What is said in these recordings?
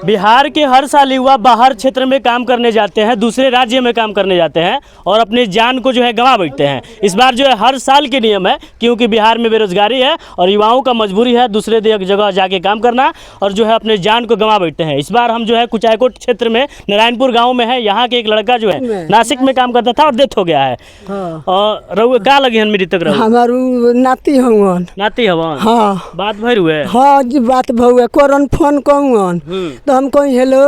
बिहार के हर साल युवा बाहर क्षेत्र में काम करने जाते हैं, दूसरे राज्य में काम करने जाते हैं और अपनी जान को जो है गंवा बैठते हैं। इस बार जो है हर साल के नियम है, क्योंकि बिहार में बेरोजगारी है और युवाओं का मजबूरी है दूसरे जगह जाके काम करना और जो है अपने जान को गंवा बैठते हैं। इस बार हम जो है कुचायकोट क्षेत्र में नारायणपुर गाँव में है। यहाँ के एक लड़का जो है नासिक में काम करता था और डेथ हो गया है। और रहुए का लगी हन मृतक रहुए? हमारू नाती हवन। नाती हवन? हाँ। बात भर हुए? हाँ जी बात भहुए। कोरन फोन कहून तो हम कहीं हेलो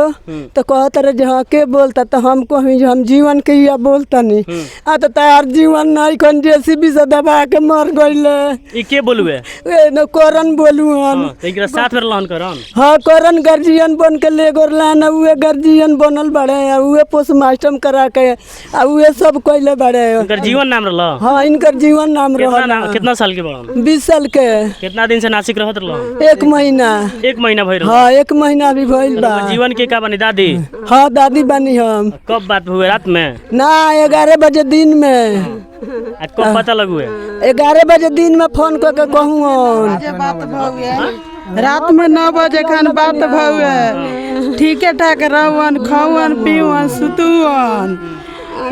तो कहते रहे जो हाँ के बोलता तो हम कहीं जो हम जीवन के या बोलता नहीं आ तो तार जीवन नहीं कौन जेसीबी से दबा के मर गईले। ई के बोलुए? ए न कोरन बोलुन। तो एकरा साथ में रहन करन? हाँ कोरन गार्जियन बन के ले गोरलान उहे गार्जियन बनल बड़े उहे पोस्टमास्टम करा के उहे सब कइले बड़े। इनकर जीवन नाम रहला? हाँ इनकर जीवन नाम रहला। कितना साल के बड़न? 20 साल के। कितना दिन से नासिक रहत रहला? 1 महीना। 1 महीना भइल? हाँ 1 महीना भी भइल बा। जीवन के का बनी दादी? हाँ दादी बनी हम। कब बात हुए? रात में? ना 11 बजे दिन में। कब पता लगुए? 11 बजे दिन में फोन करके कहूँ रात में 9 बजे खान बात भौए ठीके ठाक रहन खावन पीवन सुतुवन।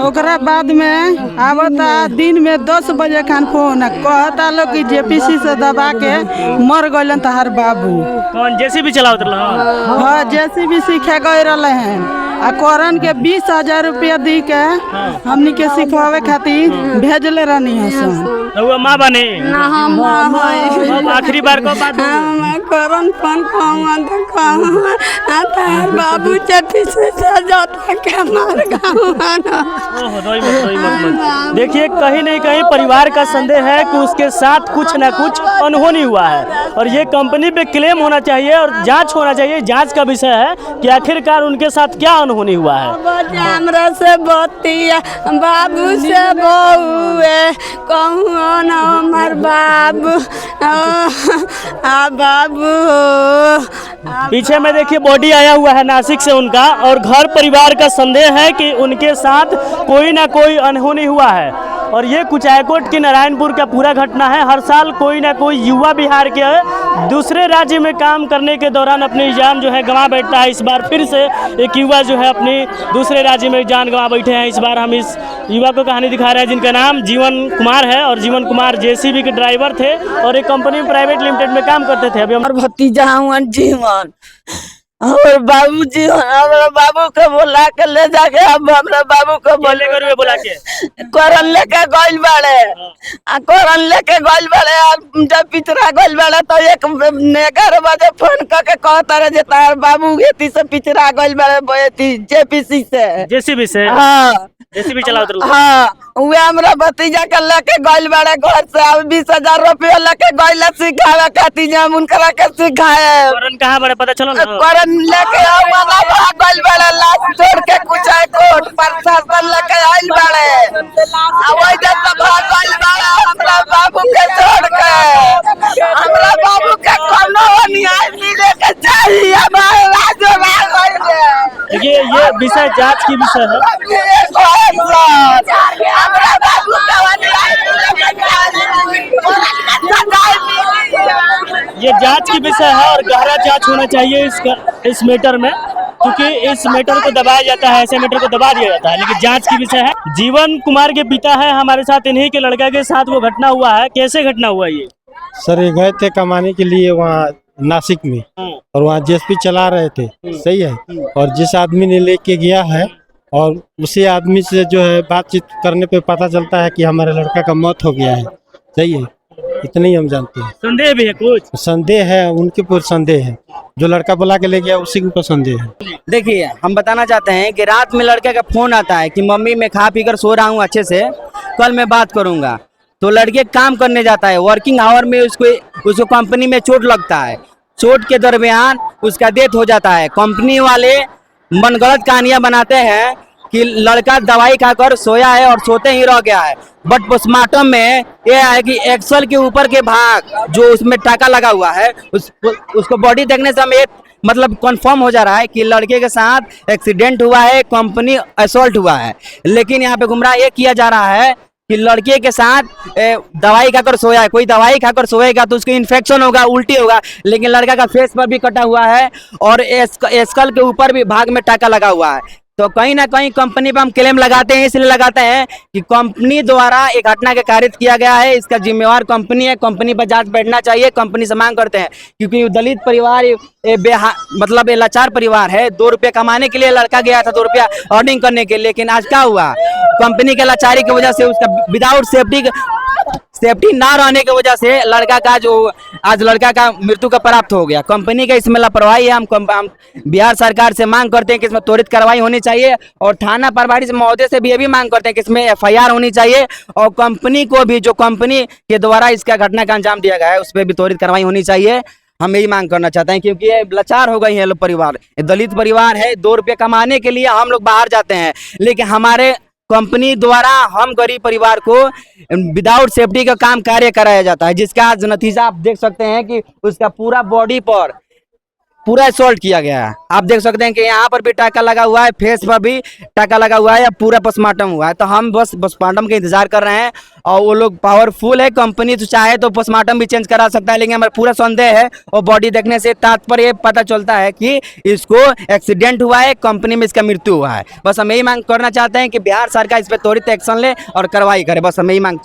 ओकरा बाद में आवता दिन में 10 बजे खान फोन कहता लोग कि जेपीसी से दबा के मर गइलन तहार बाबू। कौन जेसीबी चलावत रहल? हाँ जेसीबी सीखे गए रहले हैं आ कोरन के 20,000 रुपया दी के हमनी के सिखावे खातिर भेजले रहनी हसन। रहुआ माँ बने? ना हम आखिरी बार कब बात हुई? कोरन फोन कहूँ तो कहूँ तार बाबू जेपीसी से जाता के मर गए। देखिए कहीं नहीं कहीं परिवार का संदेह है कि उसके साथ कुछ न कुछ अनहोनी हुआ है और ये कंपनी पे क्लेम होना चाहिए और जांच होना चाहिए। जांच का विषय है कि आखिरकार उनके साथ क्या अनहोनी हुआ है। हमरा से बतिया बाबू से बउए कहूँ न हमर बाबू बाबू। पीछे में देखिए बॉडी आया हुआ है नासिक से उनका और घर परिवार का संदेह है कि उनके साथ कोई ना कोई अनहोनी हुआ है। और ये कुचायकोट के नारायणपुर का पूरा घटना है। हर साल कोई ना कोई युवा बिहार के दूसरे राज्य में काम करने के दौरान अपनी जान जो है गंवा बैठता है। इस बार फिर से एक युवा जो है अपनी दूसरे राज्य में जान गंवा बैठे हैं। इस बार हम इस युवा को कहानी दिखा रहे हैं जिनका नाम जीवन कुमार है और जीवन कुमार जेसीबी के ड्राइवर थे और एक कंपनी में प्राइवेट लिमिटेड में काम करते थे। अभी हम भतीजा हूँ जीवन और बाबू जी हमारा बाबू को बोला के ले जाके अब हमरा बाबू को बोले बोला के कोरन लेके गइल बाड़े आ कोरन लेके गइल बाड़े जब पिछड़ा गइल बाड़े तो 11 बजे फोन करके कहता रहे जे तार बाबू एती से पिछड़ा गइल बाड़े एती जेसीबी से। हाँ जेसीबी चलावत रहल? हाँ उहे हमरा भतीजा के लेके गइल बाड़े घर से अब 20,000 रुपया लेके गइल सिखावे खातिर हम उनकरा के सिखाए। कोरन कहां बड़े पता चलो ना? कोरन लेके आवाला गइल बाड़े लाश छोड़ के कुचायकोट प्रशासन लेके आइल बाड़े आ ओइ जब भाग गइल बाड़े हमरा बाबू के छोड़ के। हमरा बाबू के कोनो न्याय मिले के चाहिए। हमारे राज्य में गइल देखिए ये विषय जांच की विषय है। हमरा बाबू ये जांच की विषय है और गहरा जांच होना चाहिए इस मैटर में, क्योंकि इस मैटर को दबाया जाता है, ऐसे मैटर को दबा दिया जाता है, लेकिन जांच की विषय है। जीवन कुमार के पिता है हमारे साथ, इन्हीं के लड़का के साथ वो घटना हुआ है। कैसे घटना हुआ ये? सर ये गए थे कमाने के लिए वहाँ नासिक में और वहाँ जेसीबी चला रहे थे, सही है। और जिस आदमी ने लेके गया है और उसी आदमी से जो है बातचीत करने पे पता चलता है कि हमारे लड़का का मौत हो गया है, सही है। इतना ही हम जानते हैं। संदेह भी है? कुछ संदेह है, उनके ऊपर संदेह है। जो लड़का बुला के ले गया उसी के ऊपर संदेह है। देखिए हम बताना चाहते हैं कि रात में लड़के का फोन आता है कि मम्मी मैं खा पी कर सो रहा हूँ अच्छे से, कल मैं बात करूँगा। तो लड़के काम करने जाता है, वर्किंग आवर में उसको कंपनी में चोट लगता है। चोट के दरमियान उसका डेथ हो जाता है। कंपनी वाले मनगढ़ंत कहानियां बनाते हैं कि लड़का दवाई खाकर सोया है और सोते ही रह गया है, बट पोस्टमार्टम में यह है कि एक्सल के ऊपर के भाग जो उसमें टाका लगा हुआ है उसको बॉडी देखने से हमें मतलब कंफर्म हो जा रहा है कि लड़के के साथ एक्सीडेंट हुआ है, कंपनी असॉल्ट हुआ है। लेकिन यहाँ पे गुमराह ये किया जा रहा है कि लड़के के साथ दवाई खाकर सोया है, कोई दवाई खाकर सोएगा तो उसको इन्फेक्शन होगा, उल्टी होगा, लेकिन लड़का का फेस पर भी कटा हुआ है और स्कल के ऊपर भी भाग में टाका लगा हुआ है। तो कहीं ना कहीं कंपनी पर हम क्लेम लगाते हैं, इसलिए लगाते हैं कि कंपनी द्वारा एक घटना के कारित किया गया है, इसका जिम्मेवार कंपनी है, कंपनी पर जांच बैठना चाहिए। कंपनी से मांग करते हैं क्योंकि दलित परिवार मतलब ये लाचार परिवार है, 2 रुपये कमाने के लिए लड़का गया था, 2 रुपया अर्निंग करने के लिए, लेकिन आज क्या हुआ, कंपनी के लाचारी की वजह से उसका विदाउट सेफ्टी ना रहने की वजह से लड़का का जो आज लड़का का मृत्यु का प्राप्त हो गया। कंपनी का इसमें लापरवाही है। हम बिहार सरकार से मांग करते हैं कि इसमें त्वरित कार्रवाई होनी चाहिए और थाना प्रभारी से महोदय से भी ये भी मांग करते हैं कि इसमें FIR होनी चाहिए और कंपनी को भी, जो कंपनी के द्वारा इसका घटना का अंजाम दिया गया है, उस पर भी त्वरित कार्रवाई होनी चाहिए। हम यही मांग करना चाहते हैं क्योंकि ये लाचार हो गई है लोग परिवार, दलित परिवार है, 2 रुपये कमाने के लिए हम लोग बाहर जाते हैं, लेकिन हमारे कंपनी द्वारा हम गरीब परिवार को विदाउट सेफ्टी का काम कार्य कराया जाता है, जिसका आज नतीजा आप देख सकते हैं कि उसका पूरा बॉडी पर पूरा असॉल्ट किया गया है। आप देख सकते हैं कि यहाँ पर भी टाका लगा हुआ है, फेस पर भी टाका लगा हुआ है, या पूरा पोस्टमार्टम हुआ है। तो हम बस पोस्टमार्टम का इंतजार कर रहे हैं और वो लोग पावरफुल है, कंपनी तो चाहे तो पोस्टमार्टम भी चेंज करा सकता है, लेकिन हमारा पूरा संदेह है और बॉडी देखने से तात्पर्य पता चलता है कि इसको एक्सीडेंट हुआ है, कंपनी में इसका मृत्यु हुआ है। बस हम यही मांग करना चाहते हैं कि बिहार सरकार इस पर त्वरित एक्शन ले और कार्रवाई करे। बस हम यही मांग